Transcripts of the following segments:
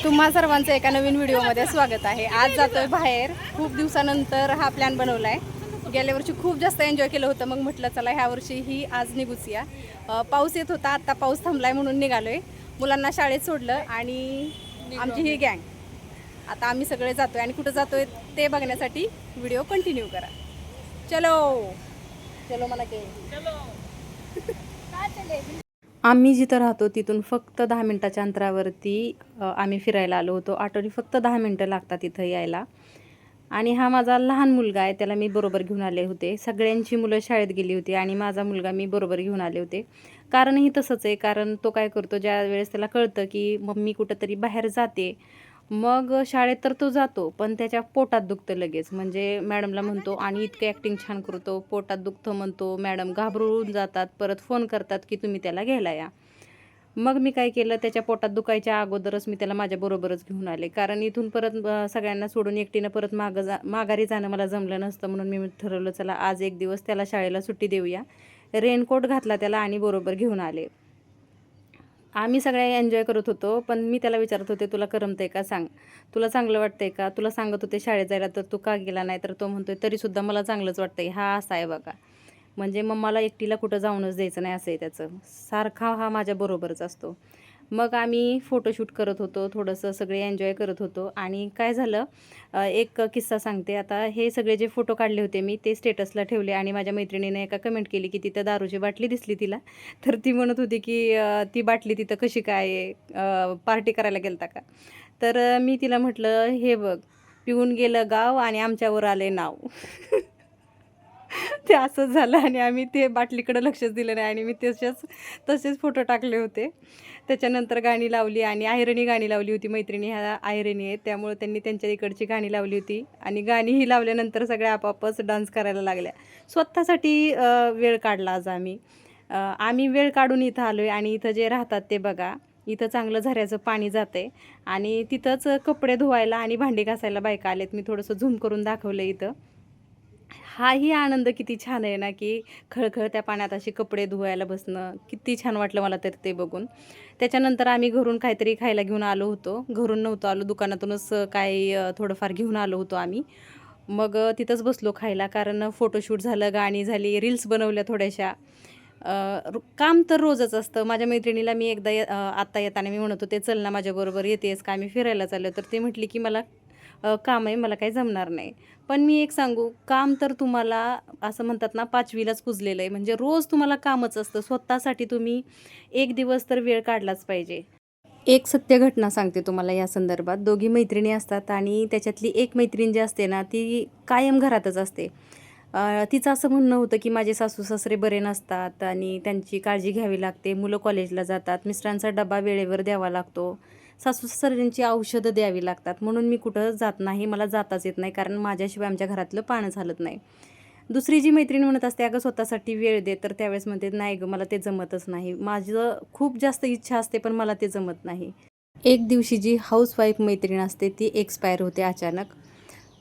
तुम्हा सर्वांचं एका नवीन व्हिडिओमध्ये स्वागत आहे। आज जातोय बाहेर, खूप दिवसानंतर हा प्लॅन बनवलाय। गेल्या वर्षी खूप जास्त एन्जॉय केलं होतं, मग म्हटलं चला ह्या वर्षी ही आज निघूया। पाऊस येत होता, आता पाऊस थांबलाय म्हणून निघालोय। मुलांना शाळेत सोडलं आणि आमची ही गँग आता आम्ही सगळे जातोय आणि कुठं जातोय ते बघण्यासाठी व्हिडिओ कंटिन्यू करा। चलो चलो मला के आम्ही जिथं राहतो तिथून फक्त 10 मिनिटाच्या अंतरावरती आम्ही फिरायला आलो होतो। ऑटोनी फक्त 10 मिनिटं लागतात इथं यायला। आणि हा माझा लहान मुलगा आहे, त्याला मी बरोबर घेऊन आले होते। सगळ्यांची मुलं शाळेत गेली होती आणि माझा मुलगा मी बरोबर घेऊन आले होते। कारणही तसंच आहे, कारण तो काय करतो, ज्या वेळेस त्याला कळतं की मम्मी कुठंतरी बाहेर जाते, मग शाळेत तर तो जातो, पण त्याच्या पोटात दुखतं लगेच। म्हणजे मॅडमला म्हणतो आणि इतकं ॲक्टिंग छान करतो, पोटात दुखतं म्हणतो, मॅडम घाबरून जातात, परत फोन करतात की तुम्ही त्याला घ्यायला या। मग मी काय केलं, त्याच्या पोटात दुखायच्या अगोदरच मी त्याला माझ्याबरोबरच घेऊन आले, कारण इथून परत सगळ्यांना सोडून एकटीनं परत माघारी जाणं मला जमलं नसतं। म्हणून मी ठरवलं चला आज एक दिवस त्याला शाळेला सुट्टी देऊया। रेनकोट घातला त्याला आणि बरोबर घेऊन आले। आम्ही सगळे एन्जॉय करत होतो, पण मी त्याला विचारत होते तुला करमतंय का, सांग तुला चांगलं वाटतंय का। तुला सांगत होते शाळेत जायला तर तू का गेला नाही, तर तो म्हणतोय तरीसुद्धा मला चांगलंच वाटतंय। हा असा आहे बघा, म्हणजे मम्माला एकटीला कुठं जाऊनच द्यायचं नाही असं आहे त्याचं। सारखा हा माझ्याबरोबरच असतो। मग आम्ही फोटोशूट करत होतो, थोडंसं सगळे एन्जॉय करत होतो। आणि काय झालं, एक किस्सा सांगते आता। हे सगळे जे फोटो काढले होते मी ते स्टेटसला ठेवले आणि माझ्या मैत्रिणीने एका कमेंट केली की तिथं दारूची बाटली दिसली तिला, तर ती म्हणत होती की ती बाटली तिथं कशी काय, पार्टी करायला गेलता का। तर मी तिला म्हटलं हे बघ, पिऊन गेलं गाव आणि आमच्यावर आले नाव। ते असंच झालं आणि आम्ही ते बाटलीकडे लक्षच दिलं नाही आणि मी तसेच फोटो टाकले होते। त्याच्यानंतर गाणी लावली आणि आयरणी गाणी लावली होती। मैत्रिणी ह्या आयरणी आहेत, त्यामुळे त्यांनी त्यांच्या इकडची गाणी लावली होती आणि गाणीही लावल्यानंतर सगळ्या आपापच डान्स करायला लागल्या। स्वतःसाठी वेळ काढला आज आम्ही वेळ काढून इथं आलो आहे। आणि इथं जे राहतात ते बघा, इथं चांगलं झऱ्याचं पाणी जाते आणि तिथंच कपडे धुवायला आणि भांडी घासायला बायका आलेत। मी थोडंसं झूम करून दाखवलं इथं। हाही आनंद किती छान आहे ना, की खळखळत्या पाण्यात अशी कपडे धुवायला बसणं किती छान वाटलं मला तर ते बघून। त्याच्यानंतर आम्ही घरून काहीतरी खायला घेऊन आलो होतो, घरून नव्हतो आलो, दुकानातूनच काही थोडंफार घेऊन आलो होतो आम्ही। मग तिथंच बसलो खायला, कारण फोटोशूट झालं, गाणी झाली, रील्स बनवल्या थोड्याशा। काम तर रोजच असतं। माझ्या मैत्रिणीला मी एकदा आत्ता येताना मी म्हणत होते चल ना माझ्याबरोबर येतेस का, आम्ही फिरायला चाललो, तर ती म्हटली की मला काम आहे, मला काही जमणार नाही। पण मी एक सांगू, काम तर तुम्हाला असं म्हणतात ना 5वीलाच पुजलेलं आहे, म्हणजे रोज तुम्हाला कामच असतं। स्वतःसाठी तुम्ही एक दिवस तर वेळ काढलाच पाहिजे। एक सत्य घटना सांगते तुम्हाला या संदर्भात। दोघी मैत्रिणी असतात आणि त्याच्यातली एक मैत्रीण जी असते ना ती कायम घरातच असते। तिचं असं म्हणणं होतं की माझे सासू सासरे बरे नसतात आणि त्यांची काळजी घ्यावी लागते, मुलं कॉलेजला जातात, मिस्टरांचा डबा वेळेवर द्यावा लागतो, सासू सासऱ्यांची औषधं द्यावी लागतात, म्हणून मी कुठं जात नाही, मला जाताच येत नाही, कारण माझ्याशिवाय आमच्या घरातलं पाणच हलत नाही। दुसरी जी मैत्रीण म्हणत असते अगं स्वतःसाठी वेळ दे, तर त्यावेळेस म्हणते नाही गं मला ते जमतच नाही, माझं खूप जास्त इच्छा असते पण मला ते जमत नाही। एक दिवशी जी हाऊसवाईफ मैत्रीण असते ती एक्सपायर होते अचानक।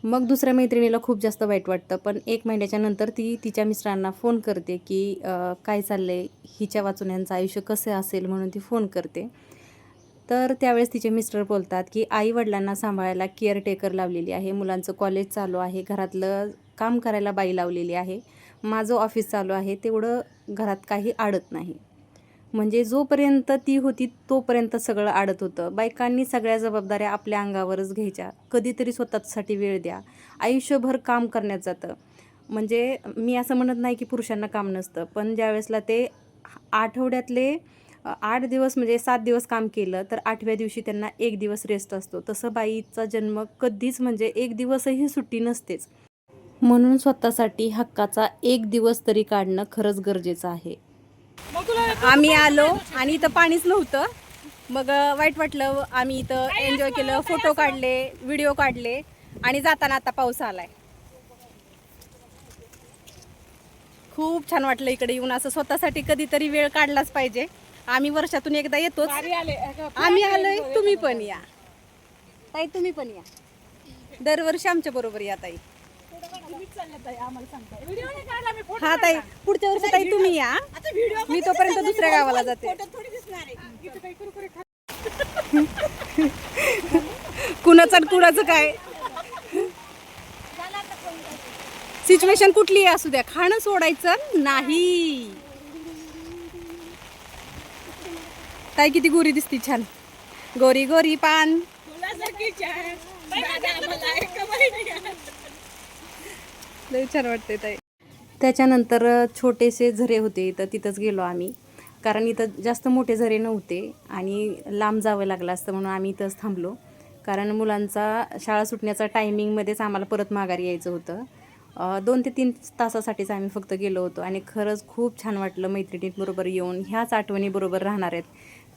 मग दुसऱ्या मैत्रिणीला खूप जास्त वाईट वाटतं, पण 1 महिन्याच्या नंतर ती तिच्या मिस्टरांना फोन करते की काय चाललंय, हिच्या वाचून यांचं आयुष्य कसं असेल म्हणून ती फोन करते। तर त्यावेळेस तिचे मिस्टर बोलतात की आई-वडिलांना सांभाळायला केअरटेकर लावलेली आहे, मुलांचं कॉलेज चालू आहे, घरातलं काम करायला बाई लावलेली आहे, माझं ऑफिस चालू आहे, तेवढं घरात काही अडत नाही। म्हणजे जोपर्यंत ती होती तोपर्यंत सगळं अडत होतं। बायकांनी सगळ्या जबाबदाऱ्या आपल्या अंगावरच घ्यायच्या, कधीतरी स्वतःसाठी वेळ द्या। आयुष्यभर काम करण्यात जातं, म्हणजे मी असं म्हणत नाही की पुरुषांना काम नसतं, पण ज्यावेळेसला ते आठवड्यातले 8 दिवस म्हणजे 7 दिवस काम केलं तर 8व्या दिवशी त्यांना 1 दिवस रेस्ट असतो। तसं बाईचा जन्म कधीच म्हणजे 1 दिवसही सुट्टी नसतेच। म्हणून स्वतःसाठी हक्काचा 1 दिवस तरी काढणं खरंच गरजेचं आहे। आम्ही आलो आणि इथं पाणीच नव्हतं, मग वाईट वाटलं। आम्ही इथं एन्जॉय केलं, फोटो काढले, व्हिडिओ काढले आणि जाताना आता पाऊस आलाय। खूप छान वाटलं इकडे येऊन, असं स्वतःसाठी कधीतरी वेळ काढलाच पाहिजे। आम्ही वर्षातून एकदा येतोच, आम्ही आलोय, तुम्ही पण या ताई, तुम्ही पण या, दरवर्षी आमच्या बरोबर या ताई। हा ताई, पुढच्या वर्षी ताई तुम्ही या, मी तोपर्यंत दुसऱ्या गावाला जाते। कुणाचं आणि कुणाचं काय सिच्युएशन कुठलीही असू द्या, खाणं सोडायचं नाही. ताई किती गोरी दिसती, छान गोरी गोरी पान. लय छान वाटते ताई. त्याच्यानंतर छोटेसे झरे होते तर तिथंच गेलो आम्ही, कारण इथं जास्त मोठे झरे नव्हते आणि लांब जावं लागलं असतं म्हणून आम्ही इथंच थांबलो. कारण मुलांचा शाळा सुटण्याचा टायमिंगमध्येच आम्हाला परत माघारी यायचं होतं. 2 ते 3 तासासाठीच आम्ही फक्त गेलो होतो आणि खरंच खूप छान वाटलं मैत्रिणींबरोबर येऊन. ह्याच आठवणी बरोबर राहणार आहेत,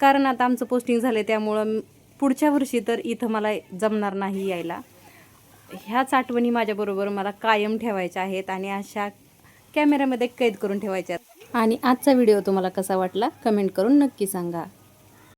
कारण आता आमचं पोस्टिंग झालं आहे त्यामुळं पुढच्या वर्षी तर इथं मला जमणार नाही यायला. ह्याच आठवणी माझ्याबरोबर मला कायम ठेवायच्या आहेत आणि अशा कॅमेऱ्यामध्ये कैद करून ठेवायच्या आहेत. आणि आजचा व्हिडिओ तुम्हाला कसा वाटला कमेंट करून नक्की सांगा.